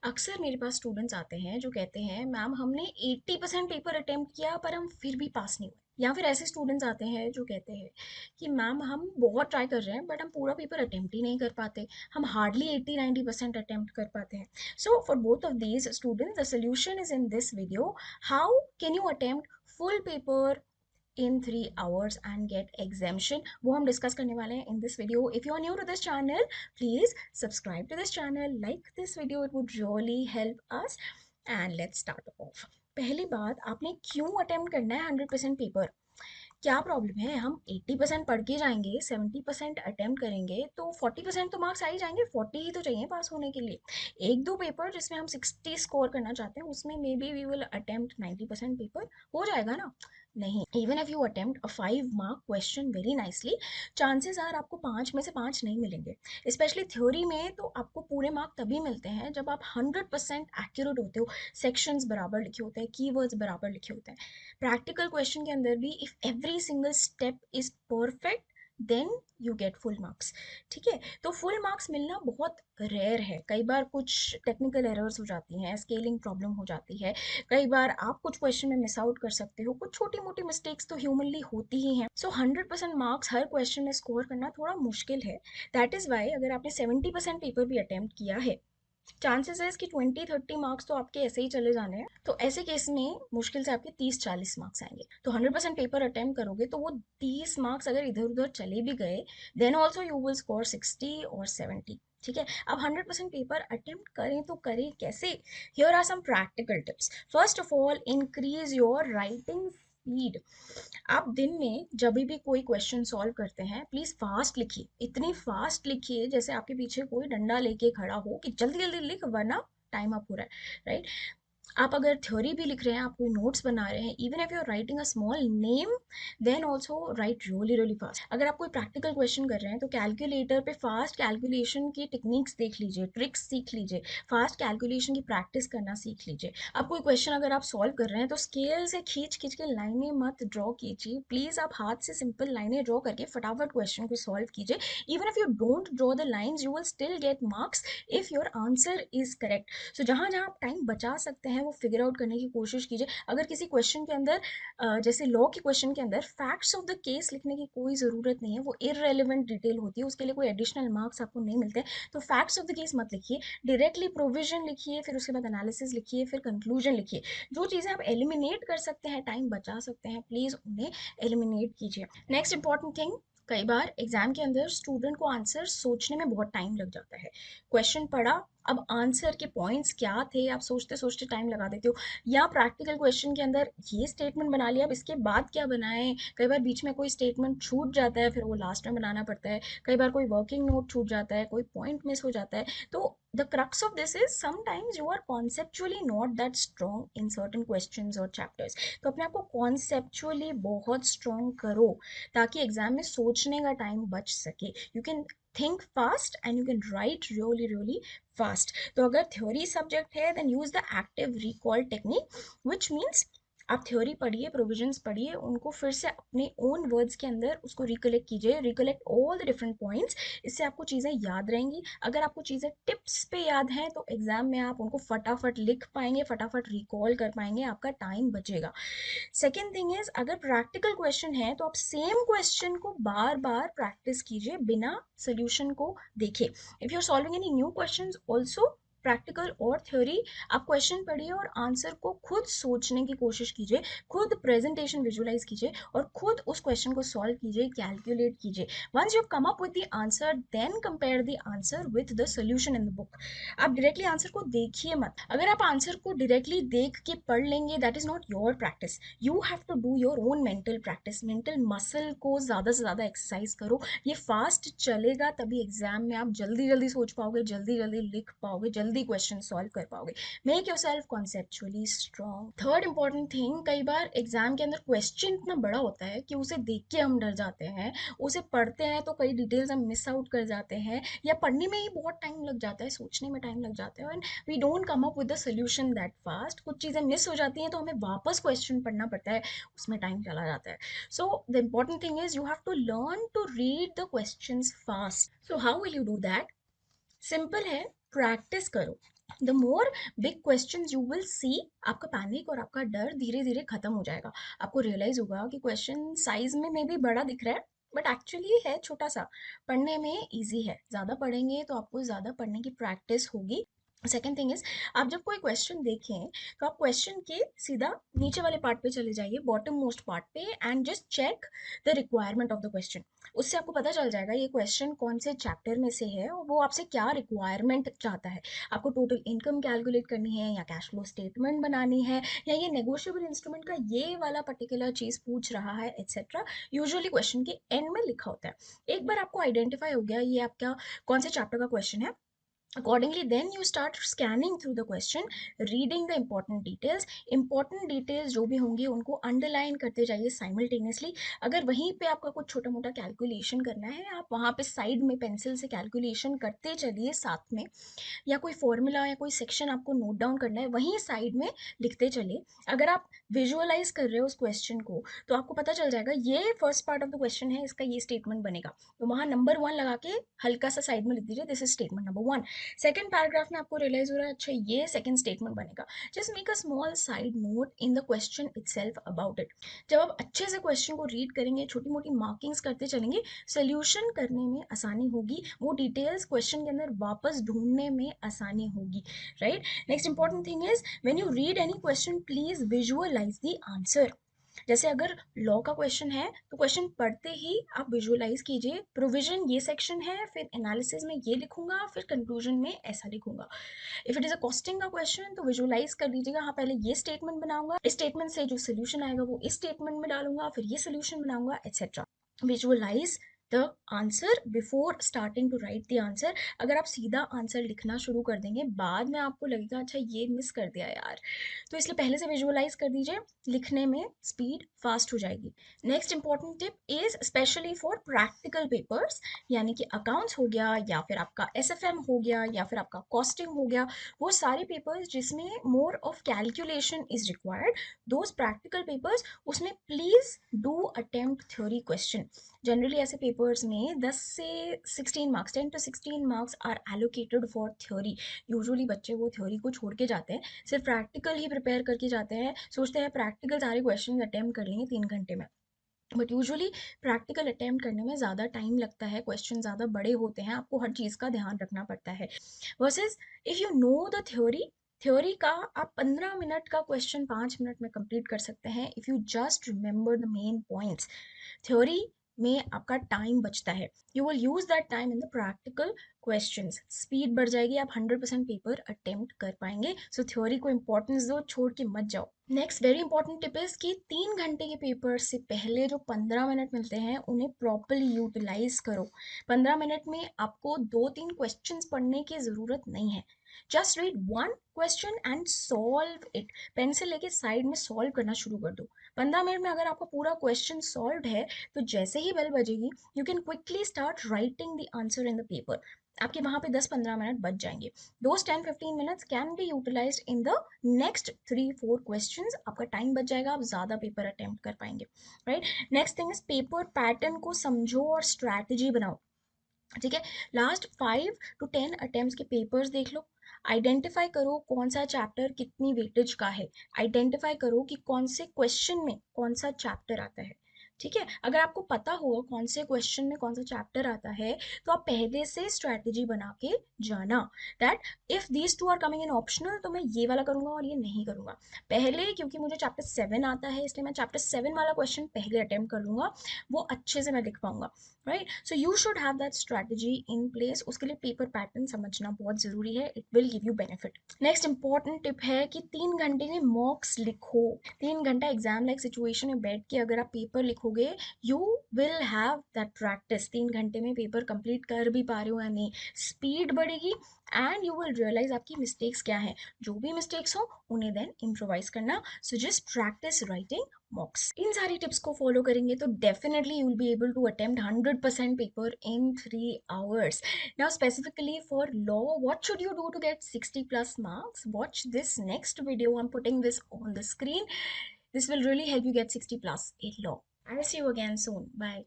अक्सर मेरे पास स्टूडेंट्स आते हैं जो कहते हैं मैम हमने 80% पेपर अटेम्प्ट किया पर हम फिर भी पास नहीं हुए। या फिर ऐसे स्टूडेंट्स आते हैं जो कहते हैं कि मैम हम बहुत ट्राई कर रहे हैं बट हम पूरा पेपर अटेम्प्ट ही नहीं कर पाते, हम हार्डली 80-90% अटेम्प्ट कर पाते हैं। So for both of these students the solution is in this video. How can you attempt full paper in 3 hours and get exemption, वो हम डिस्कस करने वाले हैं in this video. If you are new to this channel, please subscribe to this channel, like this video, it would really help us. And let's start off. पहली बात, आपने क्यों attempt करना है 100% पेपर? क्या प्रॉब्लम है? हम 80% पढ़ के जाएंगे, 70% अटेम्प्ट करेंगे तो 40% तो मार्क्स आ ही जाएंगे। 40 ही तो चाहिए पास होने के लिए। एक दो पेपर जिसमें हम 60 स्कोर करना चाहते हैं उसमें maybe we will attempt 90% paper, हो जाएगा ना? नहीं। Even if you attempt a 5 mark question very nicely, chances are आपको 5 में से 5 नहीं मिलेंगे। स्पेशली थ्योरी में तो आपको पूरे मार्क तभी मिलते हैं जब आप 100% एक्यूरेट होते हो, सेक्शंस बराबर लिखे होते हैं, कीवर्ड्स बराबर लिखे होते हैं। प्रैक्टिकल क्वेश्चन के अंदर भी if every single step is perfect then you get full marks. ठीक है, तो फुल मार्क्स मिलना बहुत रेयर है। कई बार कुछ टेक्निकल एरर्स हो जाती हैं, स्केलिंग प्रॉब्लम हो जाती है, कई बार आप कुछ क्वेश्चन में मिस आउट कर सकते हो, कुछ छोटी मोटी मिस्टेक्स तो ह्यूमनली होती ही हैं। सो 100% मार्क्स हर क्वेश्चन में स्कोर करना थोड़ा मुश्किल है। दैट इज वाई अगर आपने 70% पेपर भी अटेम्प्ट किया है, चांसेस है कि 20-30 मार्क्स तो आपके ऐसे ही चले जाने हैं। तो ऐसे केस में मुश्किल से आपके 30-40 मार्क्स आएंगे। तो 100% पेपर अटेम्प्ट करोगे तो वो 30 मार्क्स अगर इधर उधर चले भी गए, then also you will score 60 और 70। ठीक है, अब 100% पेपर अटेम्प्ट करें तो करें कैसे? Here are some practical tips. First of all, increase your writing speed. आप दिन में जब भी कोई क्वेश्चन सॉल्व करते हैं, प्लीज फास्ट लिखिए। इतनी फास्ट लिखिए जैसे आपके पीछे कोई डंडा लेके खड़ा हो कि जल्दी जल्दी लिख वरना टाइम अप हो रहा है, राइट? आप अगर थ्योरी भी लिख रहे हैं, आप कोई नोट्स बना रहे हैं, even if you are writing a small name, then also write really really fast. अगर आप कोई प्रैक्टिकल क्वेश्चन कर रहे हैं तो कैलकुलेटर पे फास्ट कैलकुलेशन की टेक्निक्स देख लीजिए, ट्रिक्स सीख लीजिए, फास्ट कैलकुलेशन की प्रैक्टिस करना सीख लीजिए। अब कोई क्वेश्चन अगर आप सॉल्व कर रहे हैं तो स्केल से खींच खींच के लाइनें मत ड्रॉ कीजिए, प्लीज आप हाथ से सिंपल लाइनें ड्रॉ करके फटाफट क्वेश्चन को सॉल्व कीजिए। Even if you don't draw the lines, you will still get marks if your answer is correct. So जहाँ जहाँ आप टाइम बचा सकते हैं वो फिगर आउट करने की कोशिश कीजिए। अगर किसी क्वेश्चन के अंदर जैसे लॉ के क्वेश्चन के अंदर फैक्ट्स ऑफ द केस लिखने की कोई ज़रूरत नहीं है, वो इररेलेवेंट डिटेल होती है, उसके लिए कोई एडिशनल मार्क्स आपको नहीं मिलते। तो फैक्ट्स ऑफ द केस मत लिखिए, डायरेक्टली प्रोविजन लिखिए, फिर उसके बाद एनालिसिस लिखिए, फिर कंक्लूजन लिखिए। जो चीज़ें आप एलिमिनेट कर सकते हैं, टाइम बचा सकते हैं, प्लीज़ उन्हें एलिमिनेट कीजिए। नेक्स्ट इंपॉर्टेंट थिंग, कई बार एग्जाम के अंदर स्टूडेंट को आंसर सोचने में बहुत टाइम लग जाता है। क्वेश्चन पढ़ा, अब आंसर के पॉइंट्स क्या थे आप सोचते सोचते टाइम लगा देते हो। या प्रैक्टिकल क्वेश्चन के अंदर ये स्टेटमेंट बना लिया, अब इसके बाद क्या बनाएं? कई बार बीच में कोई स्टेटमेंट छूट जाता है, फिर वो लास्ट में बनाना पड़ता है। कई बार कोई वर्किंग नोट छूट जाता है, कोई पॉइंट मिस हो जाता है। तो the crux of this is sometimes you are conceptually not that strong in certain questions और चैप्टर्स। तो अपने आप को कॉन्सेप्चुअली बहुत स्ट्रॉन्ग करो ताकि एग्जाम में सोचने का टाइम बच सके। You can think fast and you can write really really fast. तो अगर थ्योरी सब्जेक्ट है then use the active recall technique, which means आप थ्योरी पढ़िए, प्रोविजंस पढ़िए, उनको फिर से अपने ओन वर्ड्स के अंदर उसको रिकलेक्ट कीजिए, recollect all the different points. इससे आपको चीज़ें याद रहेंगी। अगर आपको चीज़ें टिप्स पे याद हैं तो एग्जाम में आप उनको फटाफट लिख पाएंगे, फटाफट रिकॉल कर पाएंगे, आपका टाइम बचेगा। सेकेंड थिंग इज, अगर प्रैक्टिकल क्वेश्चन है तो आप सेम क्वेश्चन को बार बार प्रैक्टिस कीजिए बिना सोल्यूशन को देखे। If you are solving any new question also, practical और थ्योरी, आप क्वेश्चन पढ़िए और आंसर को खुद सोचने की कोशिश कीजिए, खुद प्रेजेंटेशन विजुलाइज कीजिए और खुद उस क्वेश्चन को सॉल्व कीजिए, कैलकुलेट कीजिए। Once you come up with the answer, then compare the answer with the solution in the book. आप डायरेक्टली आंसर को देखिए मत। अगर आप आंसर को डायरेक्टली देख के पढ़ लेंगे, that is not your practice. You have to do your own mental practice. Mental muscle को ज़्यादा से ज़्यादा एक्सरसाइज करो। ये फास्ट चलेगा तभी एग्जाम में आप जल्दी जल्दी सोच पाओगे, जल्दी जल्दी लिख पाओगे, जल्दी क्वेश्चन सॉल्व कर पाओगे। Make your self conceptually strong. Third important thing, कई बार एग्जाम के अंदर क्वेश्चन इतना बड़ा होता है कि उसे देख के हम डर जाते हैं, उसे पढ़ते हैं तो कई डिटेल्स हम मिस आउट कर जाते हैं, या पढ़ने में ही बहुत टाइम लग जाता है, सोचने में टाइम लग जाता है, and we don't come up with the solution that fast. कुछ चीज़ें मिस हो जाती हैं तो हमें वापस क्वेश्चन पढ़ना पड़ता है, उसमें टाइम चला जाता है। So the important thing is you have to learn to read the questions fast. So how will you do that? Simple है, प्रैक्टिस करो। The more big question you will see, आपका पैनिक और आपका डर धीरे धीरे खत्म हो जाएगा। आपको रियलाइज होगा कि क्वेश्चन साइज में मे बी बड़ा दिख रहा है, बट एक्चुअली है छोटा सा, पढ़ने में ईजी है। ज़्यादा पढ़ेंगे तो आपको ज़्यादा पढ़ने की प्रैक्टिस होगी। सेकेंड थिंग इज, आप जब कोई क्वेश्चन देखें तो आप क्वेश्चन के सीधा नीचे वाले पार्ट पे चले जाइए, बॉटम मोस्ट पार्ट पे, and just check the requirement of the question. उससे आपको पता चल जाएगा ये क्वेश्चन कौन से चैप्टर में से है और वो आपसे क्या रिक्वायरमेंट चाहता है। आपको टोटल इनकम कैलकुलेट करनी है, या कैश फ्लो स्टेटमेंट बनानी है, या ये नेगोशिएबल इंस्ट्रूमेंट का ये वाला पर्टिकुलर चीज़ पूछ रहा है, एक्सेट्रा। यूजुअली क्वेश्चन के एंड में लिखा होता है। एक बार आपको आइडेंटिफाई हो गया ये आपका कौन से चैप्टर का क्वेश्चन है, accordingly then you start scanning through the question, reading the important details जो भी होंगी उनको अंडरलाइन करते जाइए साइमल्टेनियसली। अगर वहीं पे आपका कुछ छोटा मोटा कैलकुलेशन करना है, आप वहाँ पे साइड में पेंसिल से कैलकुलेशन करते चलिए साथ में, या कोई फॉर्मूला या कोई सेक्शन आपको नोट डाउन करना है वहीं साइड में लिखते चलिए। अगर आप विजुअलाइज कर रहे हो उस क्वेश्चन को तो आपको पता चल जाएगा ये first part of the question है, इसका ये स्टेटमेंट बनेगा, तो वहाँ नंबर 1 लगा के हल्का सा साइड में लिख दीजिए, this is statement number 1। Second paragraph में आपको रियलाइज हो रहा है अच्छा ये सेकंड स्टेटमेंट बनेगा, just make a small side note in the question itself about it. जब आप अच्छे से क्वेश्चन को रीड करेंगे, छोटी मोटी मार्किंग्स करते चलेंगे, सोल्यूशन करने में आसानी होगी, वो डिटेल्स क्वेश्चन के अंदर वापस ढूंढने में आसानी होगी, right. Next important thing is, when you read any question please visualise the answer. जैसे अगर लॉ का क्वेश्चन है तो क्वेश्चन पढ़ते ही आप विजुअलाइज कीजिए, प्रोविजन ये सेक्शन है, फिर एनालिसिस में ये लिखूंगा, फिर कंक्लूजन में ऐसा लिखूंगा। If it is a costing का क्वेश्चन तो विजुअलाइज कर लीजिएगा, हाँ पहले ये स्टेटमेंट बनाऊंगा, इस स्टेटमेंट से जो सोल्यूशन आएगा वो इस स्टेटमेंट में डालूंगा, फिर ये सोल्यूशन बनाऊंगा, etcetera. Visualise the answer before starting to write the answer. अगर आप सीधा आंसर लिखना शुरू कर देंगे बाद में आपको लगेगा अच्छा ये मिस कर दिया यार, तो इसलिए पहले से विजुअलाइज कर दीजिए, लिखने में स्पीड फास्ट हो जाएगी। Next important tip is specially for practical papers, यानी कि अकाउंट्स हो गया, या फिर आपका एसएफएम हो गया, या फिर आपका कॉस्टिंग हो गया, वो सारे पेपर्स जिसमें more of calculation is required, those practical papers, उसमें please do attempt theory question. Generally ऐसे पेपर्स में 10 से 16 marks, 10 to 16 marks are allocated for theory. Usually बच्चे वो थ्योरी को छोड़ के जाते हैं, सिर्फ प्रैक्टिकल ही प्रिपेयर करके जाते हैं, सोचते हैं प्रैक्टिकल सारे क्वेश्चन अटेम्प्ट कर लेंगे 3 घंटे में, बट यूजुअली प्रैक्टिकल अटेम्प्ट करने में ज़्यादा टाइम लगता है, क्वेश्चन ज़्यादा बड़े होते हैं, आपको हर चीज़ का ध्यान रखना पड़ता है। Versus if you know the theory, theory का आप 15 मिनट का क्वेश्चन 5 मिनट में कंप्लीट कर सकते हैं, if you just remember the main points. Theory में आपका टाइम बचता है, you will use that time in the practical questions, speed बढ़ जाएगी, आप 100% पेपर अटेम्प्ट कर पाएंगे। सो थ्योरी को इंपॉर्टेंस दो, छोड़ के मत जाओ। Next very important tip is कि 3 घंटे के पेपर से पहले जो 15 मिनट मिलते हैं उन्हें प्रॉपरली यूटिलाइज करो। 15 मिनट में आपको 2-3 क्वेश्चन पढ़ने की जरूरत नहीं है, just read one question and solve it. Pencil लेके साइड में सॉल्व करना शुरू कर दो। 15 मिनट में अगर आपका पूरा क्वेश्चन सॉल्व है तो जैसे ही बेल बजेगी you can quickly start writing the answer in the paper. आपके वहां पे 10-15 मिनट बच जाएंगे। Those 10-15 minutes can be utilise in the next 3-4 questions, आपका टाइम बच जाएगा, आप ज़्यादा पेपर अटेम्प्ट कर पाएंगे, right. Next thing is paper pattern को समझो और स्ट्रैटेजी बनाओ, ठीक है। लास्ट 5 to 10 अटेम्प्ट्स के पेपर्स देख लो, आइडेंटिफाई करो कौन सा चैप्टर कितनी वेटेज का है, आइडेंटिफाई करो कि कौन से क्वेश्चन में कौन सा चैप्टर आता है, ठीक है। अगर आपको पता होगा कौन से क्वेश्चन में कौन सा चैप्टर आता है तो आप पहले से स्ट्रैटेजी बना के जाना, that if these two are coming in optional तो मैं ये वाला करूंगा और ये नहीं करूंगा। पहले क्योंकि मुझे चैप्टर 7 आता है इसलिए मैं चैप्टर 7 वाला क्वेश्चन पहले अटेम्प्ट कर लूंगा, वो अच्छे से मैं लिख पाऊंगा, right. So you should have that strategy in place, उसके लिए पेपर पैटर्न समझना बहुत जरूरी है, it will give you benefit. Next important tip है कि 3 घंटे में मॉक्स लिखो। 3 घंटा एग्जाम लाइक सिचुएशन में बैठ के अगर आप पेपर लिखोगे you will have that practice, 3 घंटे में पेपर कंप्लीट कर भी पा रहे हो या नहीं, स्पीड बढ़ेगी, एंड यू विल रियलाइज आपकी मिस्टेक्स क्या है, जो भी मिस्टेक्स हो उन्हें देन इम्प्रोवाइज करना। So just practise writing mocks. इन सारी टिप्स को फॉलो करेंगे तो definitely you will be able to attempt 100% paper in 3 hours. Now specifically for law, what should you do to get 60 plus marks? Watch this next video, I'm putting this on the screen. This will really help you get 60 plus in law. I'll see you again soon. Bye.